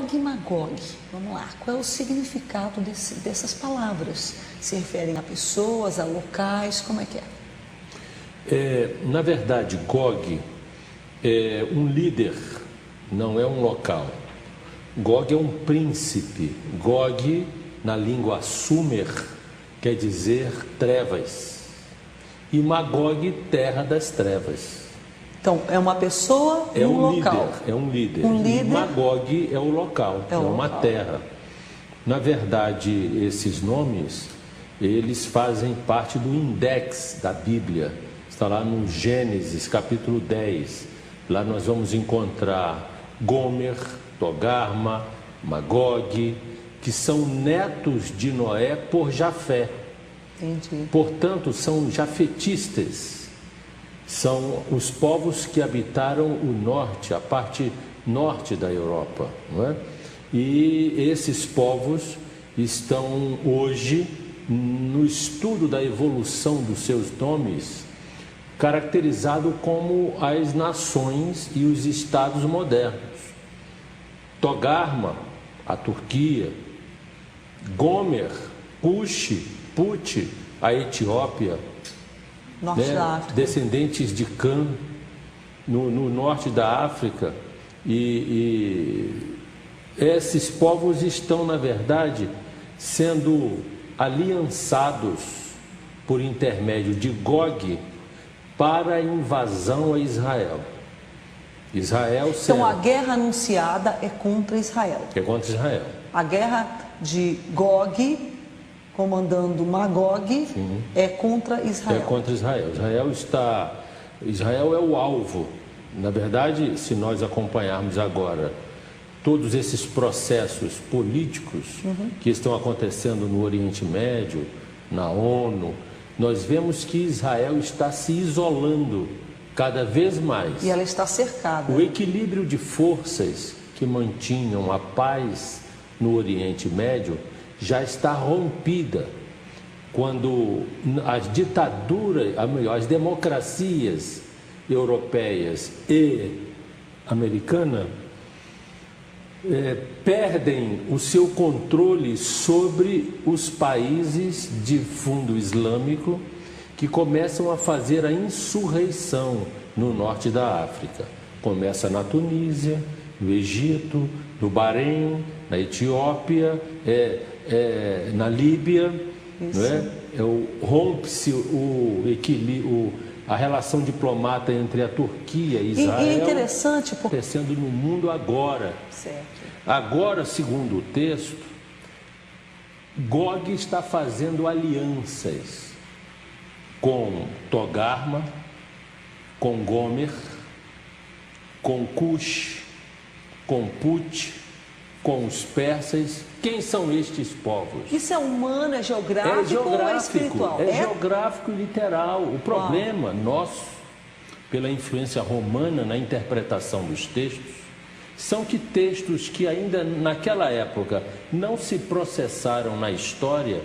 Gog e Magog, vamos lá, qual é o significado dessas palavras? Se referem a pessoas, a locais, como é que é? Na verdade, Gog é um líder, não é um local. Gog é um príncipe. Gog, na língua Sumer, quer dizer trevas. E Magog, terra das trevas. Então, é uma pessoa e um local. É um líder. E Magog é o local, é uma terra. Na verdade, esses nomes, eles fazem parte do index da Bíblia. Está lá no Gênesis, capítulo 10. Lá nós vamos encontrar Gomer, Togarma, Magog, que são netos de Noé por Jafé. Entendi. Portanto, são jafetistas. São os povos que habitaram o norte, a parte norte da Europa, não é? E esses povos estão hoje, no estudo da evolução dos seus nomes, caracterizado como as nações e os estados modernos. Togarma, a Turquia; Gomer, Cush, Put, a Etiópia, Norte da África. Descendentes de Cã, no norte da África. E esses povos estão, na verdade, sendo aliançados por intermédio de Gog para a invasão a Israel. Então, a guerra anunciada é contra Israel. É contra Israel. A guerra de Gog, comandando Magog, sim, é contra Israel. É contra Israel. Israel é o alvo. Na verdade, se nós acompanharmos agora todos esses processos políticos que estão acontecendo no Oriente Médio, na ONU, nós vemos que Israel está se isolando cada vez mais. E ela está cercada. O equilíbrio de forças que mantinham a paz no Oriente Médio já está rompida quando as ditaduras, as democracias europeias e americana perdem o seu controle sobre os países de fundo islâmico, que começam a fazer a insurreição no norte da África. Começa na Tunísia, no Egito, no Bahrein, na Etiópia, na Líbia, não é? Rompe-se o equilíbrio, a relação diplomata entre a Turquia e Israel. E é interessante porque acontecendo no mundo agora. Certo. Agora, segundo o texto, Gog está fazendo alianças com Togarma, com Gomer, com Cush, com Put, com os persas. Quem são estes povos? Isso é humano, é geográfico ou é espiritual? É geográfico e literal. O problema nosso, pela influência romana na interpretação dos textos, são que textos que ainda naquela época não se processaram na história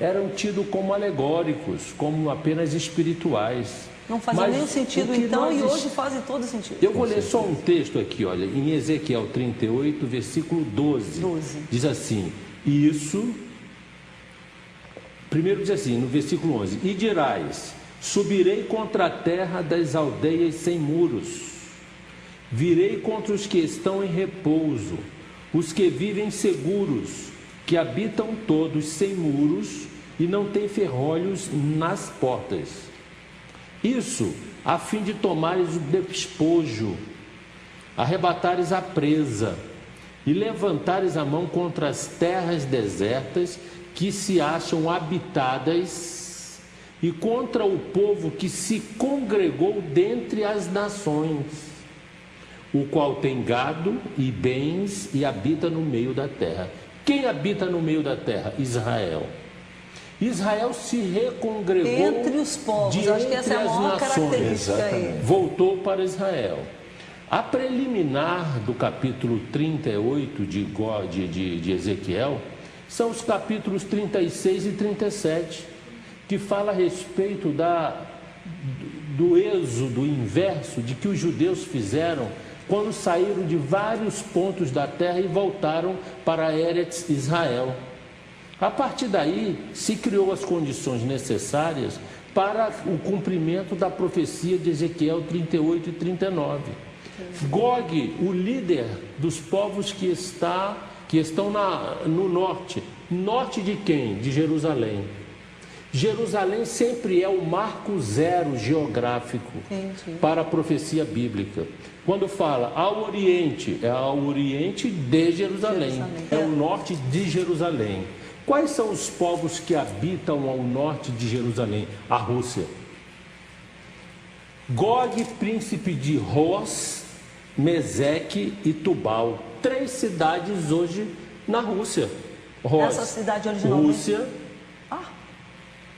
eram tidos como alegóricos, como apenas espirituais. Não fazia nenhum sentido então, e hoje fazem todo sentido. Eu vou ler só um texto aqui, olha, em Ezequiel 38, versículo 12. Diz assim, primeiro diz assim, no versículo 11, e dirás, subirei contra a terra das aldeias sem muros, virei contra os que estão em repouso, os que vivem seguros, que habitam todos sem muros e não têm ferrolhos nas portas. Isso a fim de tomares o despojo, arrebatares a presa e levantares a mão contra as terras desertas que se acham habitadas e contra o povo que se congregou dentre as nações, o qual tem gado e bens e habita no meio da terra. Quem habita no meio da terra? Israel. Israel se recongregou entre os povos. Acho que essa é a maior característica aí. Voltou para Israel. A preliminar do capítulo 38 de Ezequiel são os capítulos 36 e 37, que fala a respeito do êxodo inverso de que os judeus fizeram quando saíram de vários pontos da terra e voltaram para Eretz Israel. A partir daí, se criou as condições necessárias para o cumprimento da profecia de Ezequiel 38 e 39. Gog, o líder dos povos que estão no norte. Norte de quem? De Jerusalém. Jerusalém sempre é o marco zero geográfico para a profecia bíblica. Quando fala ao Oriente, é ao Oriente de Jerusalém. É o norte de Jerusalém. Quais são os povos que habitam ao norte de Jerusalém? A Rússia. Gog, príncipe de Ros, Meseque e Tubal. 3 cidades hoje na Rússia. Ros, essa cidade originalmente... Rússia.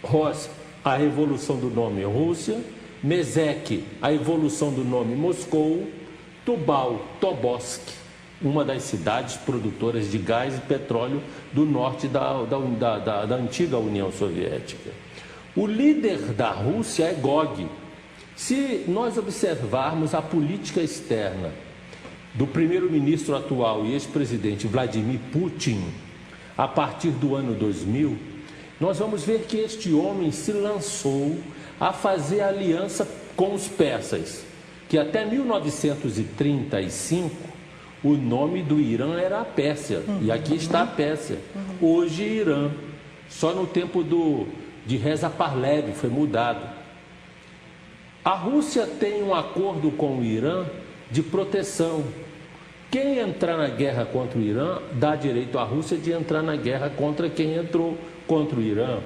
Ros, a evolução do nome Rússia. Meseque, a evolução do nome Moscou. Tubal, Tobolsk, uma das cidades produtoras de gás e petróleo do norte da antiga União Soviética. O líder da Rússia é Gog. Se nós observarmos a política externa do primeiro-ministro atual e ex-presidente Vladimir Putin, a partir do ano 2000, nós vamos ver que este homem se lançou a fazer aliança com os persas, que até 1935 o nome do Irã era a Pérsia, e aqui está a Pérsia. Hoje Irã, só no tempo de Reza Pahlavi foi mudado. A Rússia tem um acordo com o Irã de proteção. Quem entrar na guerra contra o Irã dá direito à Rússia de entrar na guerra contra quem entrou contra o Irã.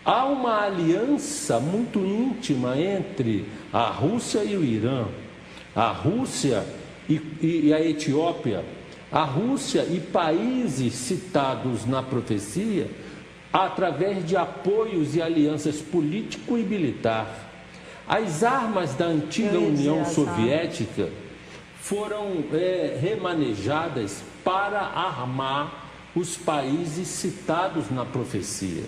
Há uma aliança muito íntima entre a Rússia e o Irã, a Rússia e a Etiópia, a Rússia e países citados na profecia, através de apoios e alianças político e militar. As armas da antiga União Soviética foram remanejadas para armar os países citados na profecia.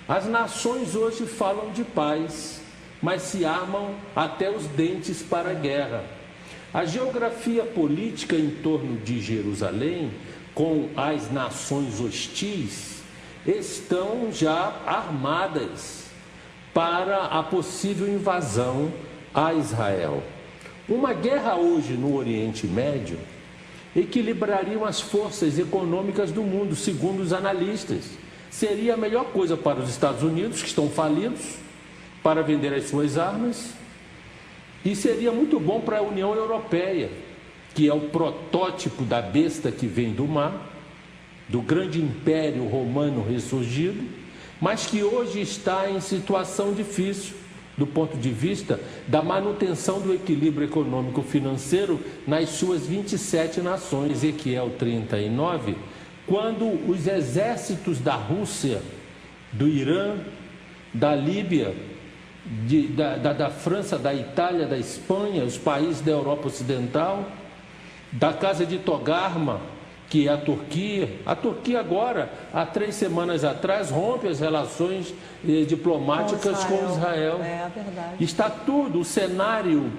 As nações hoje falam de paz, mas se armam até os dentes para a guerra. A geografia política em torno de Jerusalém, com as nações hostis, estão já armadas para a possível invasão a Israel. Uma guerra hoje no Oriente Médio equilibraria as forças econômicas do mundo, segundo os analistas. Seria a melhor coisa para os Estados Unidos, que estão falidos, para vender as suas armas, e seria muito bom para a União Europeia, que é o protótipo da besta que vem do mar, do grande império romano ressurgido, mas que hoje está em situação difícil, do ponto de vista da manutenção do equilíbrio econômico-financeiro nas suas 27 nações. Ezequiel 39, quando os exércitos da Rússia, do Irã, da Líbia, da França, da Itália, da Espanha, os países da Europa Ocidental, da Casa de Togarma, que é a Turquia agora, há 3 semanas atrás, rompe as relações diplomáticas com Israel. É verdade. Está tudo, o cenário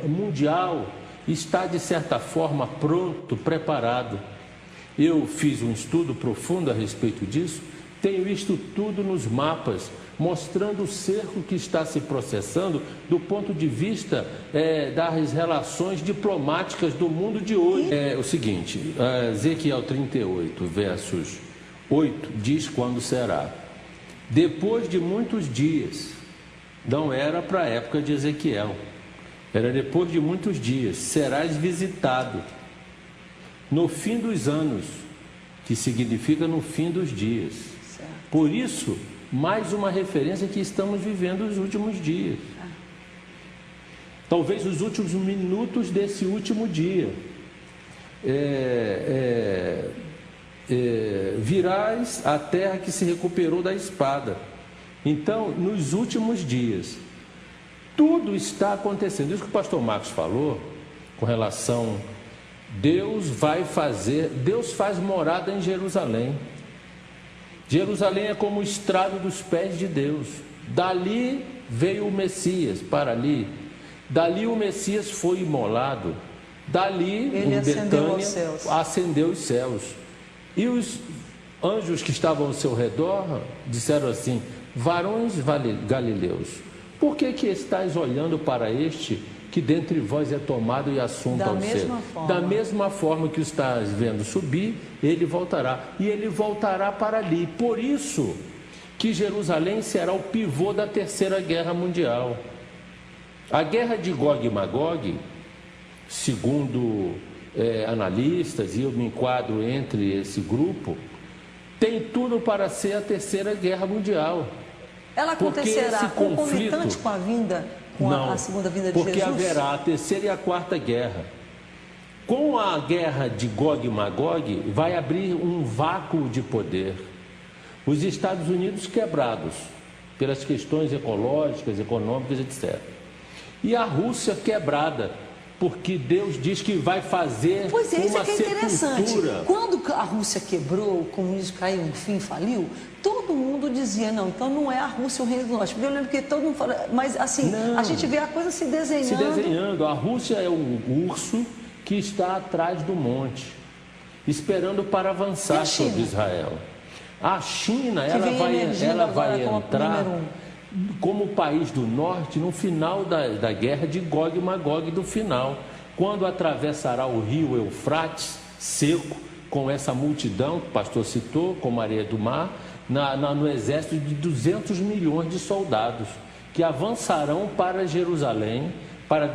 mundial está, de certa forma, pronto, preparado. Eu fiz um estudo profundo a respeito disso, tenho visto tudo nos mapas, mostrando o cerco que está se processando do ponto de vista das relações diplomáticas do mundo de hoje. É o seguinte, Ezequiel 38, versos 8, diz quando será. Depois de muitos dias, não era para a época de Ezequiel, era depois de muitos dias, serás visitado no fim dos anos, que significa no fim dos dias. Certo. Por isso, mais uma referência que estamos vivendo os últimos dias. Talvez os últimos minutos desse último dia. Virás a terra que se recuperou da espada. Então, nos últimos dias, tudo está acontecendo. Isso que o pastor Marcos falou, com relação, Deus faz morada em Jerusalém. Jerusalém é como o estrado dos pés de Deus. Dali veio o Messias, para ali. Dali o Messias foi imolado. Dali, Ele em ascendeu Betânia, aos céus. ascendeu os céus. E os anjos que estavam ao seu redor disseram assim: varões galileus, por que estáis olhando para este que dentre vós é tomado e assunto ao céu? Da mesma forma que o estás vendo subir, ele voltará. E ele voltará para ali. Por isso que Jerusalém será o pivô da Terceira Guerra Mundial. A guerra de Gog e Magog, segundo analistas, e eu me enquadro entre esse grupo, tem tudo para ser a Terceira Guerra Mundial. Ela acontecerá concomitante com a vinda, a segunda vinda de Jesus? Porque haverá a Terceira e a Quarta Guerra. Com a guerra de Gog e Magog, vai abrir um vácuo de poder. Os Estados Unidos quebrados pelas questões ecológicas, econômicas, etc. E a Rússia quebrada, porque Deus diz que vai fazer uma sepultura. Pois é, isso é que é interessante. Quando a Rússia quebrou, o comunismo caiu, enfim, faliu, todo mundo dizia, não, então não é a Rússia o reino do norte. Porque eu lembro que todo mundo fala, mas assim, não, a gente vê a coisa se desenhando. Se desenhando. A Rússia é o urso que está atrás do monte, esperando para avançar sobre Israel. A China, ela vai entrar como país do norte no final da guerra de Gog e Magog do final, quando atravessará o rio Eufrates seco, com essa multidão que o pastor citou, como areia do mar, no exército de 200 milhões de soldados, que avançarão para Jerusalém para